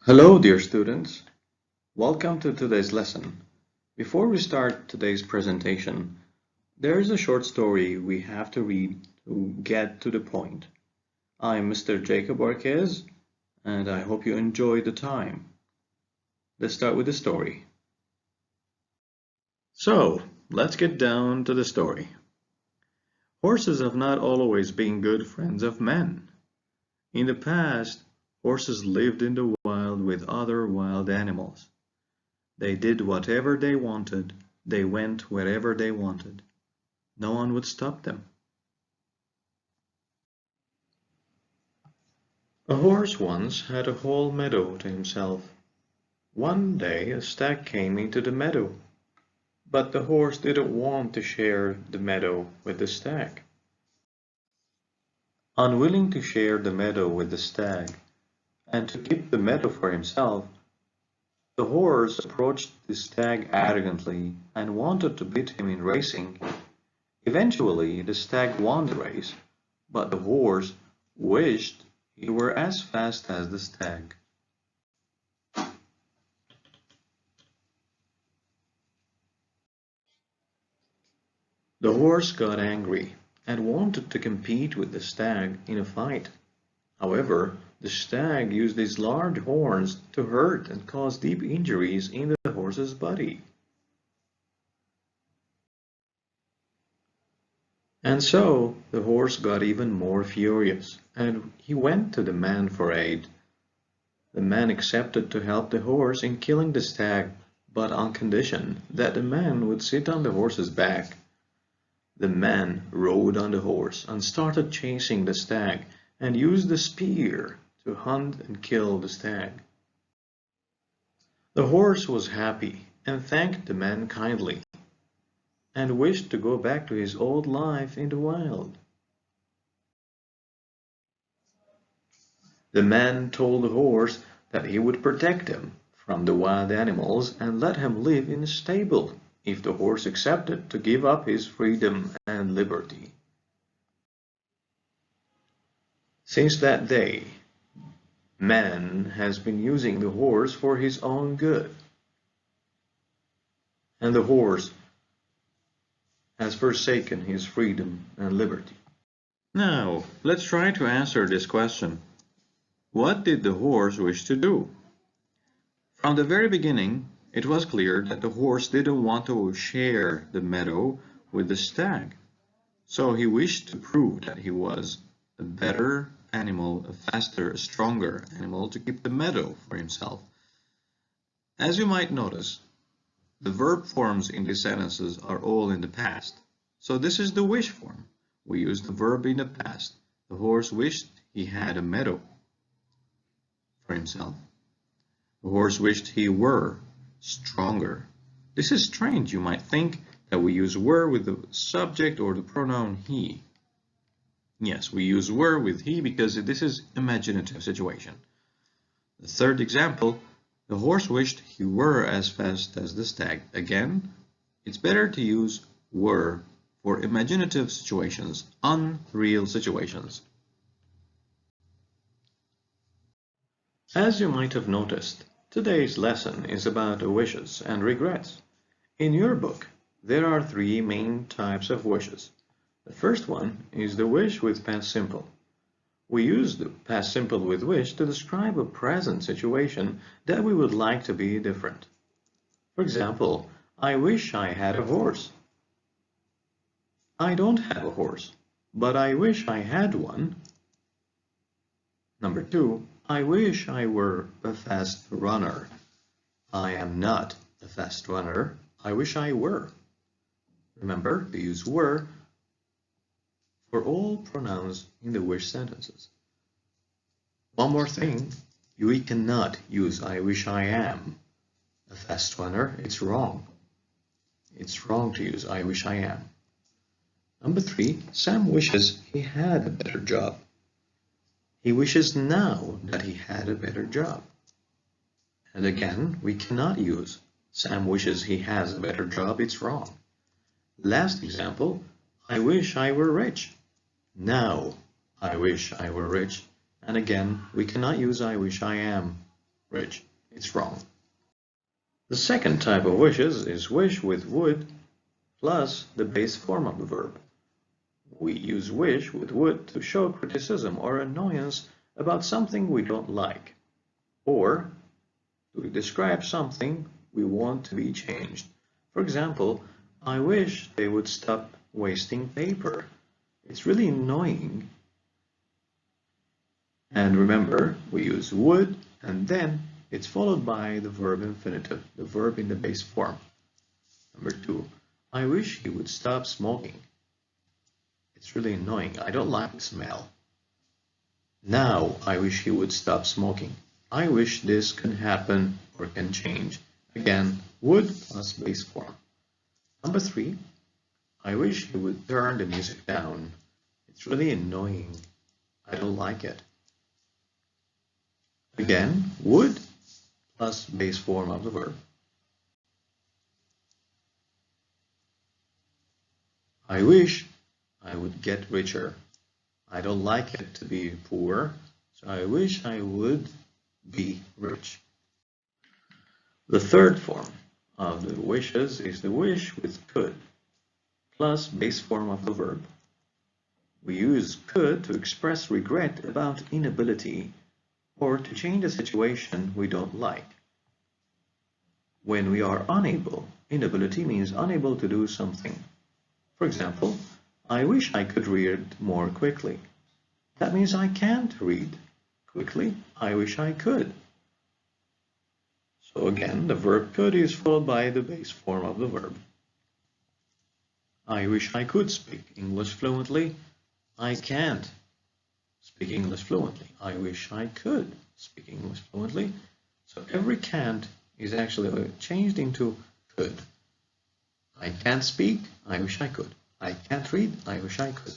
Hello, dear students. Welcome to today's lesson. Before we start today's presentation, there is a short story we have to read to get to the point. I'm Mr. Jacob Arquez, and I hope you enjoy the time. Let's start with the story. So, let's get down to the story. Horses have not always been good friends of men. In the past, horses lived in the wild with other wild animals. They did whatever they wanted. They went wherever they wanted. No one would stop them. A horse once had a whole meadow to himself. One day a stag came into the meadow, but the horse didn't want to share the meadow with the stag. Unwilling to share the meadow with the stag, and to keep the meadow for himself, the horse approached the stag arrogantly and wanted to beat him in racing. Eventually, the stag won the race, but the horse wished he were as fast as the stag. The horse got angry and wanted to compete with the stag in a fight. However, the stag used his large horns to hurt and cause deep injuries in the horse's body. And so the horse got even more furious, and he went to the man for aid. The man accepted to help the horse in killing the stag, but on condition that the man would sit on the horse's back. The man rode on the horse and started chasing the stag and used the spear to hunt and kill the stag. The horse was happy and thanked the man kindly and wished to go back to his old life in the wild. The man told the horse that he would protect him from the wild animals and let him live in a stable if the horse accepted to give up his freedom and liberty. Since that day, man has been using the horse for his own good, and the horse has forsaken his freedom and liberty. Now, let's try to answer this question. What did the horse wish to do? From the very beginning, it was clear that the horse didn't want to share the meadow with the stag, so he wished to prove that he was a better animal, a faster, a stronger animal to keep the meadow for himself. As you might notice, the verb forms in these sentences are all in the past. So this is the wish form. We use the verb in the past. The horse wished he had a meadow for himself. The horse wished he were stronger. This is strange. You might think that we use were with the subject or the pronoun he. Yes, we use were with he because this is imaginative situation. The third example, the horse wished he were as fast as the stag. Again, it's better to use were for imaginative situations, unreal situations. As you might have noticed, today's lesson is about wishes and regrets. In your book, there are three main types of wishes. The first one is the wish with past simple. We use the past simple with wish to describe a present situation that we would like to be different. For example, I wish I had a horse. I don't have a horse, but I wish I had one. Number two, I wish I were a fast runner. I am not a fast runner. I wish I were. Remember to use were for all pronouns in the wish sentences. One more thing, we cannot use I wish I am a fast runner. It's wrong. It's wrong to use I wish I am. Number three, Sam wishes he had a better job. He wishes now that he had a better job. And again, we cannot use Sam wishes he has a better job. It's wrong. Last example, I wish I were rich. Now, I wish I were rich. And again, we cannot use I wish I am rich. It's wrong. The second type of wishes is wish with would plus the base form of the verb. We use wish with would to show criticism or annoyance about something we don't like, or to describe something we want to be changed. For example, I wish they would stop wasting paper. It's really annoying. And remember, we use would and then it's followed by the verb infinitive, the verb in the base form. Number 2, I wish he would stop smoking. It's really annoying. I don't like the smell. Now, I wish he would stop smoking. I wish this can happen or can change. Again, would plus base form. Number 3, I wish he would turn the music down. It's really annoying. I don't like it. Again, would plus base form of the verb. I wish I would get richer. I don't like it to be poor, so I wish I would be rich. The third form of the wishes is the wish with could plus base form of the verb. We use could to express regret about inability or to change a situation we don't like. When we are unable, inability means unable to do something. For example, I wish I could read more quickly. That means I can't read quickly. I wish I could. So again, the verb could is followed by the base form of the verb. I wish I could speak English fluently. I can't speak English fluently. I wish I could speak English fluently. So every can't is actually changed into could. I can't speak. I wish I could. I can't read. I wish I could.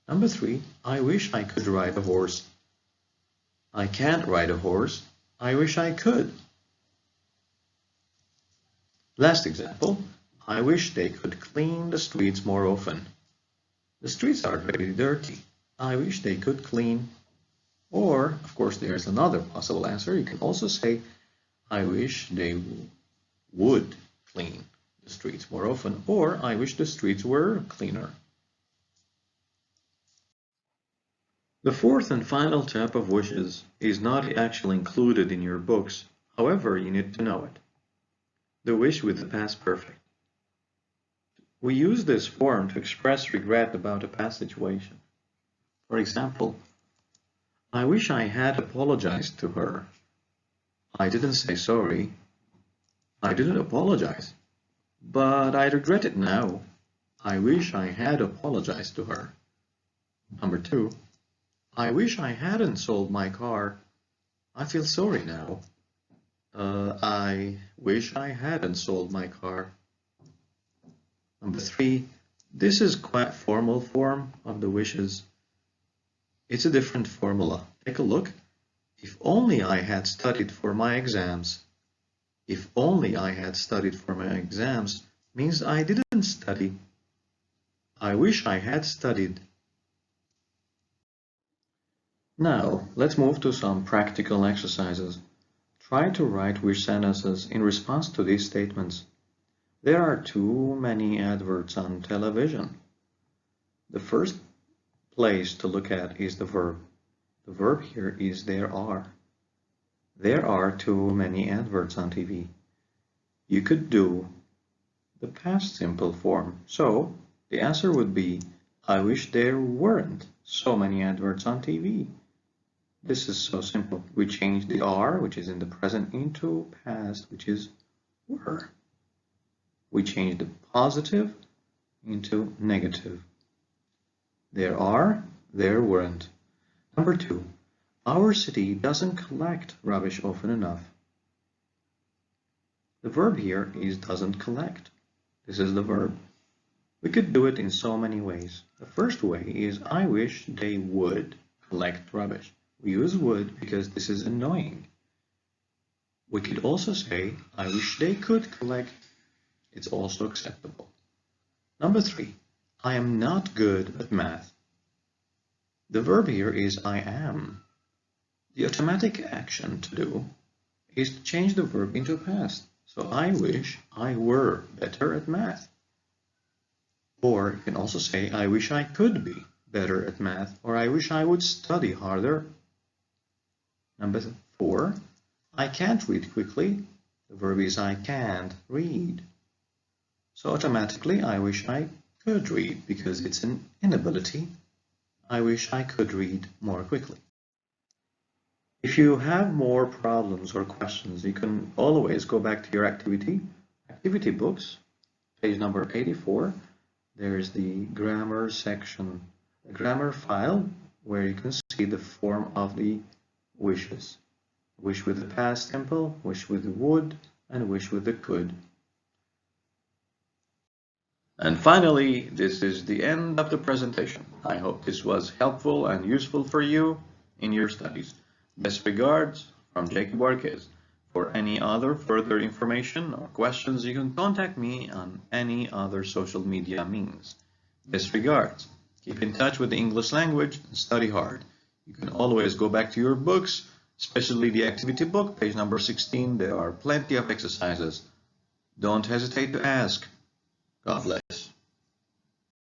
Number 3, I wish I could ride a horse. I can't ride a horse. I wish I could. Last example, I wish they could clean the streets more often. The streets are very dirty. I wish they could clean. Or, of course, there's another possible answer. You can also say, I wish they would clean the streets more often, or I wish the streets were cleaner. The fourth and final type of wishes is not actually included in your books, however, you need to know it. The wish with the past perfect. We use this form to express regret about a past situation. For example, I wish I had apologized to her. I didn't say sorry. I didn't apologize. But I regret it now. I wish I had apologized to her. Number 2, I wish I hadn't sold my car. I feel sorry now. I wish I hadn't sold my car. Number 3, this is quite formal form of the wishes. It's a different formula. Take a look. If only I had studied for my exams. If only I had studied for my exams means I didn't study. I wish I had studied. Now, let's move to some practical exercises. Try to write wish sentences in response to these statements. There are too many adverts on television. The first place to look at is the verb. The verb here is there are. There are too many adverts on TV. You could do the past simple form. So the answer would be, I wish there weren't so many adverts on TV. This is so simple. We change the are, which is in the present, into past, which is were. We change the positive into negative. There are, there weren't. Number 2, our city doesn't collect rubbish often enough. The verb here is doesn't collect. This is the verb. We could do it in so many ways. The first way is I wish they would collect rubbish. We use would because this is annoying. We could also say I wish they could collect. It's also acceptable. Number 3, I am not good at math. The verb here is I am. The automatic action to do is to change the verb into past. So I wish I were better at math. Or you can also say, I wish I could be better at math, or I wish I would study harder. Number 4, I can't read quickly. The verb is I can't read. So automatically, I wish I could read because it's an inability. I wish I could read more quickly. If you have more problems or questions, you can always go back to your activity books, page number 84. There's the grammar section, the grammar file, where you can see the form of the wishes. Wish with the past simple, wish with the would, and wish with the could. And finally, this is the end of the presentation. I hope this was helpful and useful for you in your studies. Best regards from Jacob Warquez. For any other further information or questions, you can contact me on any other social media means. Best regards. Keep in touch with the English language and study hard. You can always go back to your books, especially the activity book, page number 16. There are plenty of exercises. Don't hesitate to ask. God bless.